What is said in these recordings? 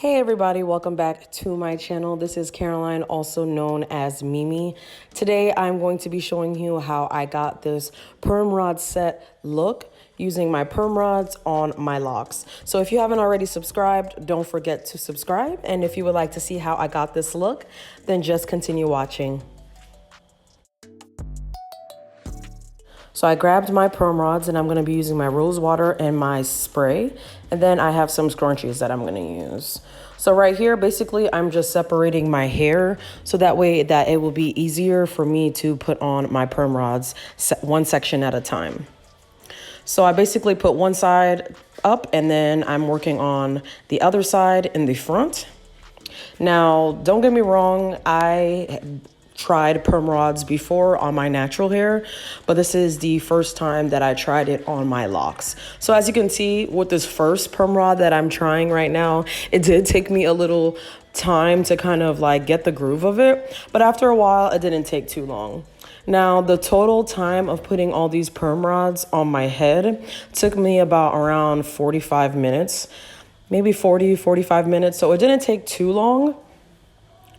Hey everybody, welcome back to my channel. This is Caroline, also known as Mimi. Today I'm going to be showing you how I got this perm rod set look using my perm rods on my locks. So if you haven't already subscribed, don't forget to subscribe. And if you would like to see how I got this look, then just continue watching. So I grabbed my perm rods and I'm going to be using my rose water and my spray. And then I have some scrunchies that I'm going to use. So right here, basically, I'm just separating my hair so that way that it will be easier for me to put on my perm rods one section at a time. So I basically put one side up and then I'm working on the other side in the front. Now, don't get me wrong, I tried perm rods before on my natural hair, but this is the first time that I tried it on my locks. So as you can see with this first perm rod that I'm trying right now, it did take me a little time to kind of like get the groove of it, but after a while it didn't take too long. Now, the total time of putting all these perm rods on my head took me about around 45 minutes, maybe 45 minutes. So it didn't take too long.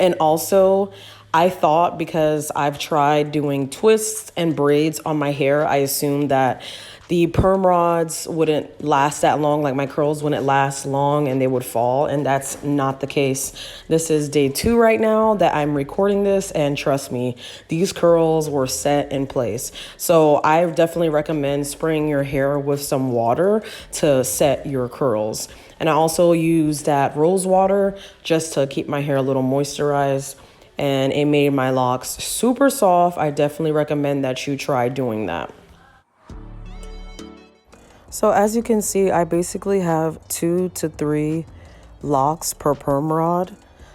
And also, I thought because I've tried doing twists and braids on my hair, I assumed that the perm rods wouldn't last that long, like my curls wouldn't last long and they would fall. And that's not the case. This is day 2 right now that I'm recording this. And trust me, these curls were set in place. So I definitely recommend spraying your hair with some water to set your curls. And I also use that rose water just to keep my hair a little moisturized. And it made my locks super soft. I definitely recommend that you try doing that. So as you can see, I basically have 2 to 3 locks per perm rod.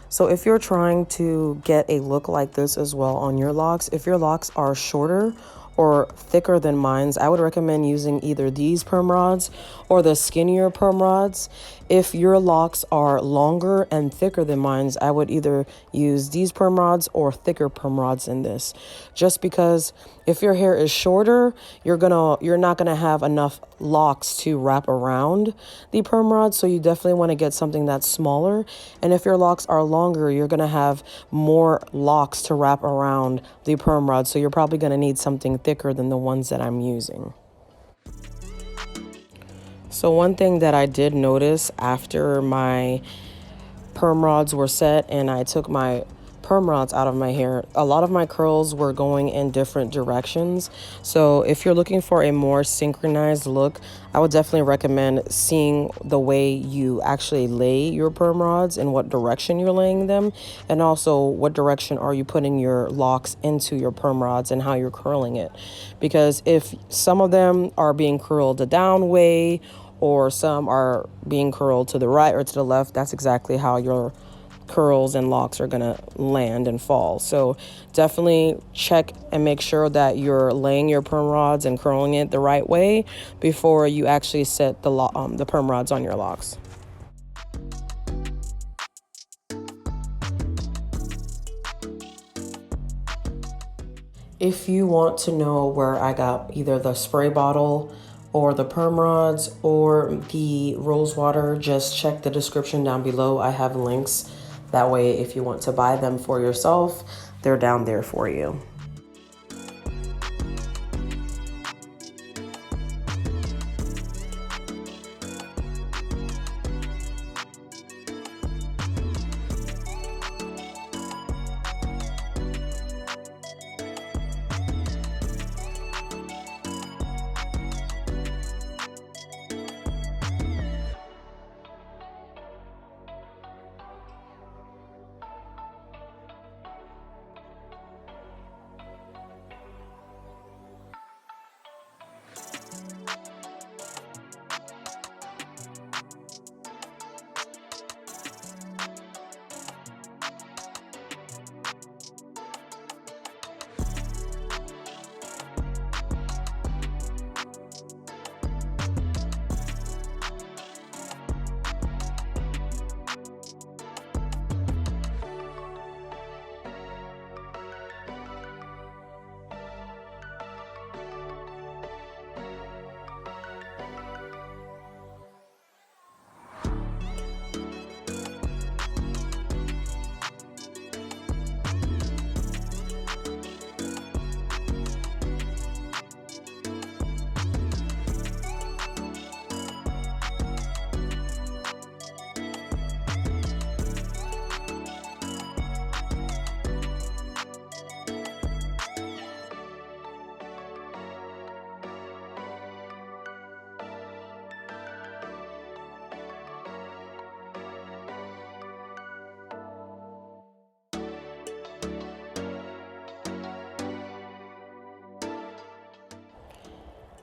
So if you're trying to get a look like this as well on your locks, if your locks are shorter or thicker than mine's, I would recommend using either these perm rods or the skinnier perm rods. If your locks are longer and thicker than mine's, I would either use these perm rods or thicker perm rods in this. Just because if your hair is shorter, you're not gonna have enough locks to wrap around the perm rod, so you definitely want to get something that's smaller. And if your locks are longer, you're gonna have more locks to wrap around the perm rod, so you're probably gonna need something thicker than the ones that I'm using. So one thing that I did notice after my perm rods were set and I took my perm rods out of my hair, a lot of my curls were going in different directions. So if you're looking for a more synchronized look, I would definitely recommend seeing the way you actually lay your perm rods and what direction you're laying them, and also what direction are you putting your locks into your perm rods and how you're curling it. Because if some of them are being curled a down way or some are being curled to the right or to the left, that's exactly how your curls and locks are gonna land and fall. So definitely check and make sure that you're laying your perm rods and curling it the right way before you actually set the perm rods on your locks. If you want to know where I got either the spray bottle or the perm rods or the rose water, just check the description down below. I have links. That way, if you want to buy them for yourself, they're down there for you.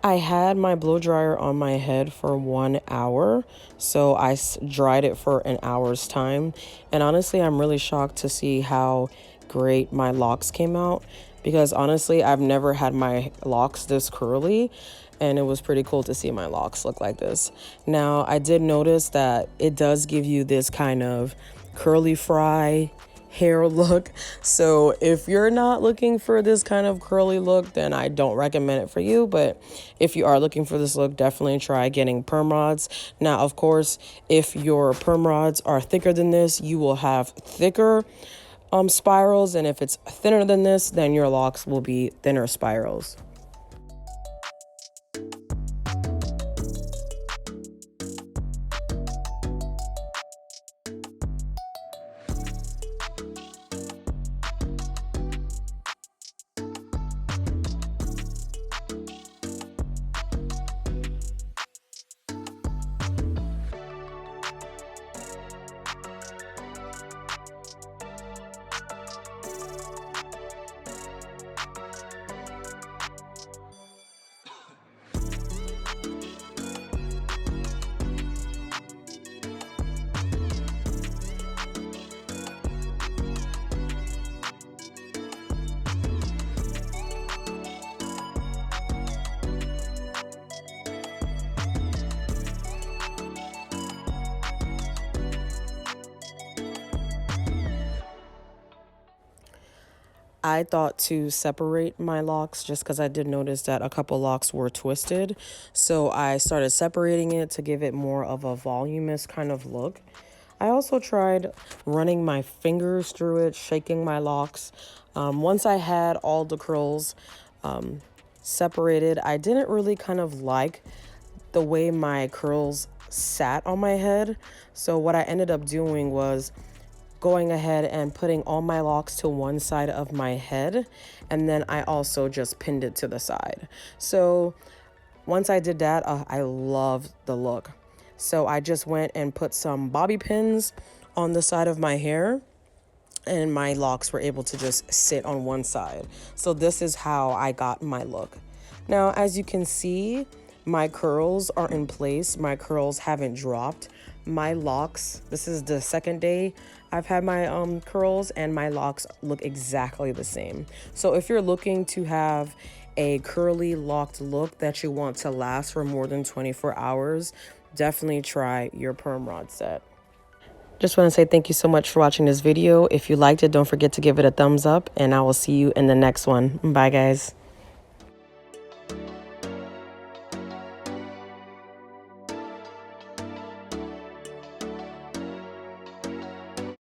I had my blow dryer on my head for 1 hour, so I dried it for an hour's time. And honestly, I'm really shocked to see how great my locks came out, because honestly, I've never had my locks this curly, and it was pretty cool to see my locks look like this. Now, I did notice that it does give you this kind of curly fry hair look. So if you're not looking for this kind of curly look, then I don't recommend it for you. But if you are looking for this look, definitely try getting perm rods. Now, of course, if your perm rods are thicker than this, you will have thicker spirals. And if it's thinner than this, then your locks will be thinner spirals. I thought to separate my locks just because I did notice that a couple locks were twisted. So I started separating it to give it more of a voluminous kind of look. I also tried running my fingers through it, shaking my locks. Once I had all the curls separated, I didn't really kind of like the way my curls sat on my head. So what I ended up doing was going ahead and putting all my locks to one side of my head, and then I also just pinned it to the side. So once I did that, I loved the look. So I just went and put some bobby pins on the side of my hair, and my locks were able to just sit on one side. So this is how I got my look. Now, as you can see, my curls are in place. My curls haven't dropped. My locks, this is the second day I've had my curls, and my locks look exactly the same. So if you're looking to have a curly locked look that you want to last for more than 24 hours, definitely try your perm rod set. Just want to say thank you so much for watching this video. If you liked it, don't forget to give it a thumbs up, and I will see you in the next one. Bye, guys.